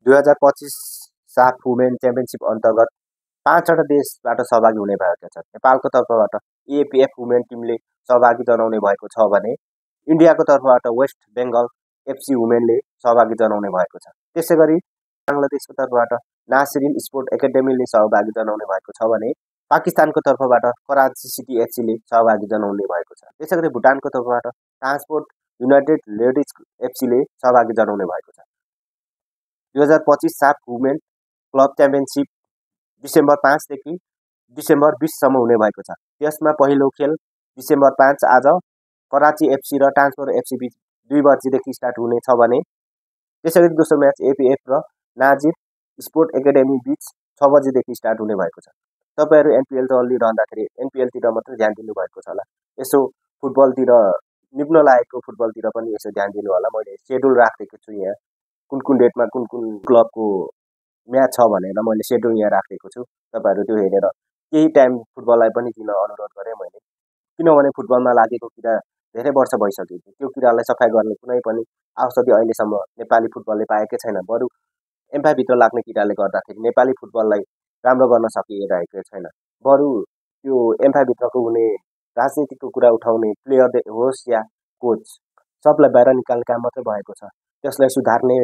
2025 साफ women championship अन्तर्गत 5वटा देशबाट सहभागी हुने भएका छन्। नेपालको तर्फबाट एएफएफ वुमेन टिमले सहभागी जनाउने भएको छ भने इन्डियाको तर्फबाट वेस्ट बेङ्गल एफसी वुमेनले सहभागी जनाउने भएको छ। त्यसैगरी बङ्गलादेशको तर्फबाट नासिरिन स्पोर्ट एकाडेमीले सहभागी जनाउने भएको छ भने पाकिस्तानको तर्फबाट कराची सिटी एफसीले सहभागी जनाउने भएको छ। त्यसैगरी भुटानको तर्फबाट ट्रान्सपोर्ट युनाइटेड लेडिज एफसीले सहभागी जनाउने भएको छ। 2025 साफ वुमेन क्लब च्याम्पियनसिप डिसेम्बर 5 देखि डिसेम्बर 20 सम्म हुने भएको छ। त्यसमा पहिलो खेल डिसेम्बर 5 आज कराची एफसी र ट्रान्सपोर्ट एफसी बीच 2 बजेदेखि स्टार्ट हुनेछ भने त्यसैगरी दोस्रो म्याच एपीएफ र नाजिर स्पोर्ट एकाडेमी बीच 6 बजेदेखि स्टार्ट हुने भएको छ। तपाईहरु एनपीएल चलिरहँदाखेरि एनपीएलतिर मात्र ध्यान दिनु भएको छ होला। यसो फुटबलतिर निप्न लागेको फुटबलतिर पनि यसो ध्यान दिनु होला। मैले शेड्युल राखेको छु यहाँ कुन डेटमा कुन क्लबको म्याच छ भनेर मैले शेड्युल यहाँ राखेको छु। तपाईहरु त्यो हेरेर केही टाइम फुटबललाई पनि दिन अनुरोध गरे मैले, किनभने फुटबलमा लागेको किरा धेरै वर्ष भइसक्यो। त्यो किरालाई सफाइ गर्ने कुनै पनि औषधि अहिलेसम्म नेपाली फुटबलले पाएकै छैन। बरु एम्फा भित्र लाग्ने किराले गर्दाखेरि नेपाली फुटबललाई राम्रो गर्न सकिरहेको छैन। बरु त्यो एम्फा भित्रको हुने राजनीतिको कुरा उठाउने प्लेयर होस् या कोच सबलाई बाहिर निकाल्ने काम मात्रै भएको छ। त्यसलाई सुधार्ने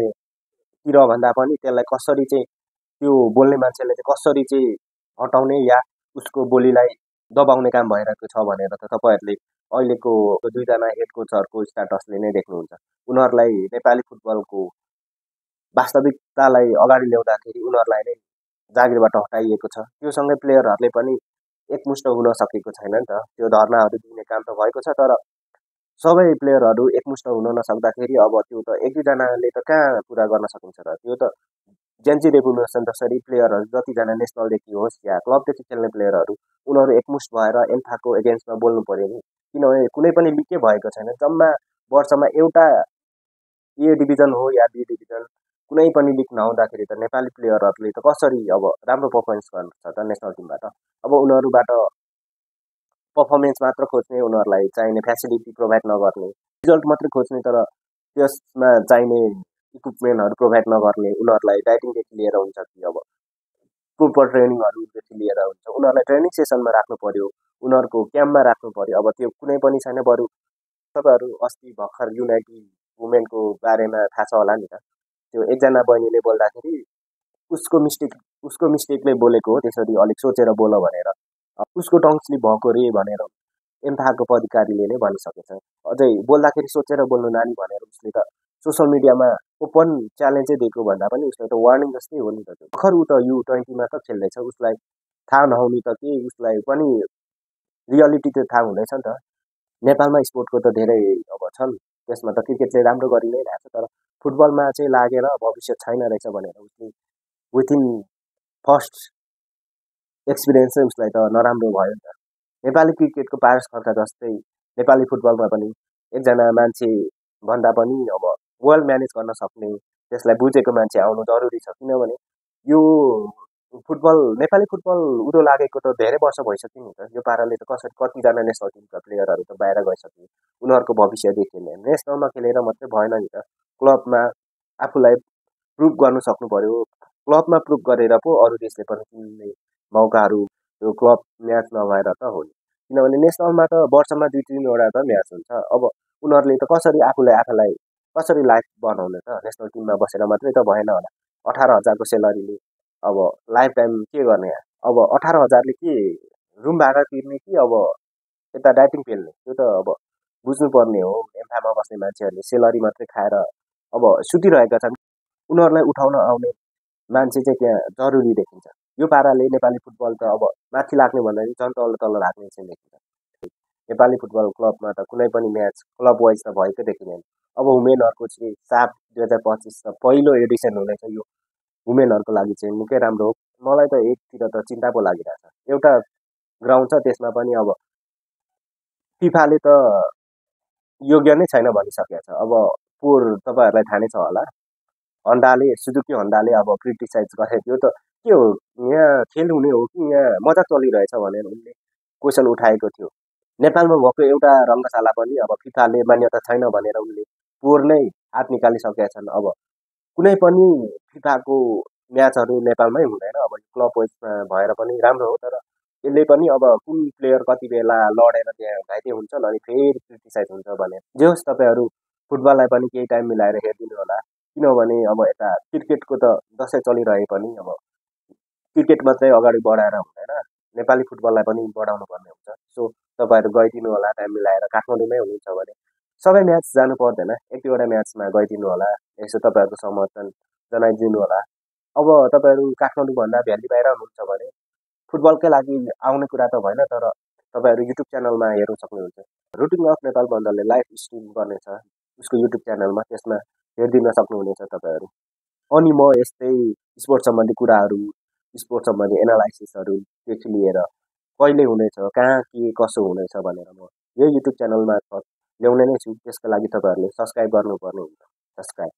किरा भन्दा पनि त्यसलाई कसरी चाहिँ त्यो बोल्ने मान्छेले चाहिँ कसरी चाहिँ हटाउने या उसको बोलीलाई दबाउने काम भइरहेको छ भनेर त तपाईहरुले अहिलेको दुईजना हेड कोचहरुको स्ट्याटसले नै देख्नुहुन्छ। उनीहरुलाई नेपाली फुटबलको वास्तविकतालाई अगाडि ल्याउँदाखेरि उनीहरुलाई नै जागिरबाट हटाइएको छ। त्यो सँगै प्लेयरहरुले पनि एकमुष्ट हुन सकेको छैन नि त। त्यो धरनाहरु दिने काम त भएको छ, तर सबै प्लेयरहरु एकमुष्ट हुन नसक्दाखेरि अब त्यो त एक दुईजनाले त कहाँ पुरा गर्न सकिन्छ र। त्यो त जेन्जी रेभोल्युसन जसरी प्लेयरहरु जतिजना नेसनलदेखि होस् या क्लबदेखि खेल्ने प्लेयरहरु उनीहरु एकमुष्ट भएर एन्थाको एगेन्स्टमा बोल्नु पर्यो नि। किनभने कुनै पनि लिगै भएको छैन। जम्मा वर्षमा एउटा ए डिभिजन हो या बी डिभिजन कुनै पनि लिग नहुँदाखेरि त नेपाली प्लेयरहरुले त कसरी अब राम्रो परफर्मेन्स गर्छ त नेसनल टिमबाट। अब उनीहरुबाट परफर्मेन्स मात्र खोज्ने, उनीहरुलाई चाहिने फ्यासिलिटी प्रोभाइड नगर्ने, रिजल्ट मात्र खोज्ने तर त्यसमा चाहिने इक्विपमेन्टहरु प्रोभाइड नगर्ने, उनीहरुलाई डाइटिङदेखि लिएर हुन्छ कि अब प्रोपर ट्रेनिङहरुदेखि लिएर हुन्छ। उनीहरुलाई ट्रेनिङ सेसनमा राख्नु पर्यो, उनीहरुको क्याम्पमा राख्नु पर्यो। अब त्यो कुनै पनि छैन। बरु तपाईहरु अस्ति भर्खर युनाइटेड वुमेनको बारेमा थाहा छ होला नि त। त्यो एकजना बहिनीले बोल्दाखेरि उसको मिस्टेकले बोलेको हो, त्यसरी अलिक सोचेर बोल भनेर उसको टङ्सले भएको रे भनेर एम्फाको अधिकारीले नै भनिसकेछ। अझै बोल्दाखेरि सोचेर बोल्नु नानी भनेर उसले त सोशल मिडियामा ओपन च्यालेन्जै दिएको भन्दा पनि उसले त वार्निङ जस्तै हो नि त। त्यो भर्खर उ त U20 मा त खेल्दैछ, उसलाई थाहा नहुनु त के, उसलाई पनि रियालिटी त थाहा हुँदैछ नि त। नेपालमा स्पोर्टको त धेरै अब छन्, त्यसमा त क्रिकेट चाहिँ राम्रो गरि नै रहेछ, तर फुटबलमा चाहिँ लागेर भविष्य छैन रहेछ भनेर उसले विथिन फर्स्ट एक्सपिरियन्स चाहिँ उसलाई त नराम्रो भयो नि त। नेपाली क्रिकेटको पारस खड्का जस्तै नेपाली फुटबलमा पनि एकजना मान्छे भन्दा पनि अब वेल म्यानेज गर्न सक्ने, त्यसलाई बुझेको मान्छे आउनु जरुरी छ। किनभने यो फुटबल नेपाली फुटबल उडो लागेको त धेरै वर्ष भइसक्यो नि त। यो पाराले त कसरी कतिजना नेसनल टिमका प्लेयरहरु त बाहिर गइसके, उनीहरुको भविष्य देखेन। नेसनलमा खेलेर मात्रै भएन नि त, क्लबमा आफूलाई प्रुभ गर्न सक्नु पर्यो। क्लबमा प्रुभ गरेर पो अरु देशले पनि किन्ने मौकाहरु यो क्लब म्याच नभएर त हो नि। किनभने नेसनलमा त वर्षमा 2-3 वटा त म्याच हुन्छ। अब उनीहरुले त कसरी आफूलाई कसरी लाइफ बनाउने त। नेसनल टिममा बसेर मात्रै त भएन होला। 18,000 को सेलरीले अब लाइफ टाइम के गर्ने। अब 18,000 ले के रुम भाडा तिर्ने कि अब यता डाइटिङ पेल्ने, त्यो त अब बुझ्नु पर्ने हो। एम्फामा बस्ने मान्छेहरुले सेलरी मात्रै खाएर अब सुतिरहेका छन्। उनीहरुलाई उठाउन आउने मान्छे चाहिँ त्यहाँ जरुरी देखिन्छ। यो पाराले नेपाली फुटबल त अब माथि लाग्ने भन्दा नि झन् तल लाग्ने चाहिँ देखिन्छ। नेपाली फुटबल क्लबमा त कुनै पनि म्याच क्लब वाइज त भएको देखिँदैन। अब वुमेनहरुको चाहिँ साफ 2025 त पहिलो एडिसन हुनेछ। यो वुमेनहरुको लागि चाहिँ निकै राम्रो हो। मलाई त एकतिर त चिन्ता पो लागिरहेछ। एउटा ग्राउन्ड छ, त्यसमा पनि अब फिफाले त योग्य नै छैन भनिसकेको छ। अब पोर तपाईहरुलाई थाहा नै छ होला, सुजुकी हन्डाले अब क्रिटिसाइज गरे। त्यो त के हो, यहाँ खेल हुने हो कि यहाँ मजा चलिरहेछ भनेर उनले क्वेशन उठाएको थियो। नेपालमा भएको एउटा रङ्गशाला पनि अब फिफाले मान्यता छैन भनेर उनले पोर नै हात निकालिसकेका छन्। अब कुनै पनि फिफाको म्याचहरू नेपालमै हुँदैन। अब क्लब वाइजमा भएर पनि राम्रो हो, तर यसले पनि अब कुन प्लेयर कति बेला लडेर त्यहाँ घाइते हुन्छन् अनि फेरि क्रिटिसाइज हुन्छ भने जे होस् तपाईँहरू फुटबललाई पनि केही टाइम मिलाएर हेरिदिनु होला। किनभने अब यता क्रिकेटको त दसैँ चलिरहे पनि अब क्रिकेट मात्रै अगाडि बढाएर हुँदैन, नेपाली फुटबललाई पनि बढाउनु पर्ने हुन्छ। सो तपाईँहरू गइदिनु होला टाइम मिलाएर, काठमाडौँमै हुनुहुन्छ भने सबै म्याच जानु पर्दैन, एक दुईवटा म्याचमा गइदिनु होला, यसो तपाईँहरूको समर्थन जनाइदिनु होला। अब तपाईँहरू काठमाडौँभन्दा भ्याली बाहिर हुनुहुन्छ भने फुटबलकै लागि आउने कुरा त भएन, तर तपाईँहरू युट्युब च्यानलमा हेर्न सक्नुहुन्छ। रुटिन अफ नेपाल बन्दरले लाइभ स्ट्रिम गर्नेछ उसको युट्युब च्यानलमा, त्यसमा हेरिदिन सक्नुहुनेछ तपाईँहरू। अनि म यस्तै स्पोर्ट्स सम्बन्धी कुराहरू, स्पोर्ट्स सम्बन्धी एनालाइसिसहरूदेखि लिएर कहिले हुनेछ, कहाँ के कसो हुनेछ भनेर म यही युट्युब च्यानल मार्फत ल्याउने नै छु। त्यसको लागि तपाईँहरूले सब्सक्राइब गर्नुपर्ने हुन्छ। सब्सक्राइब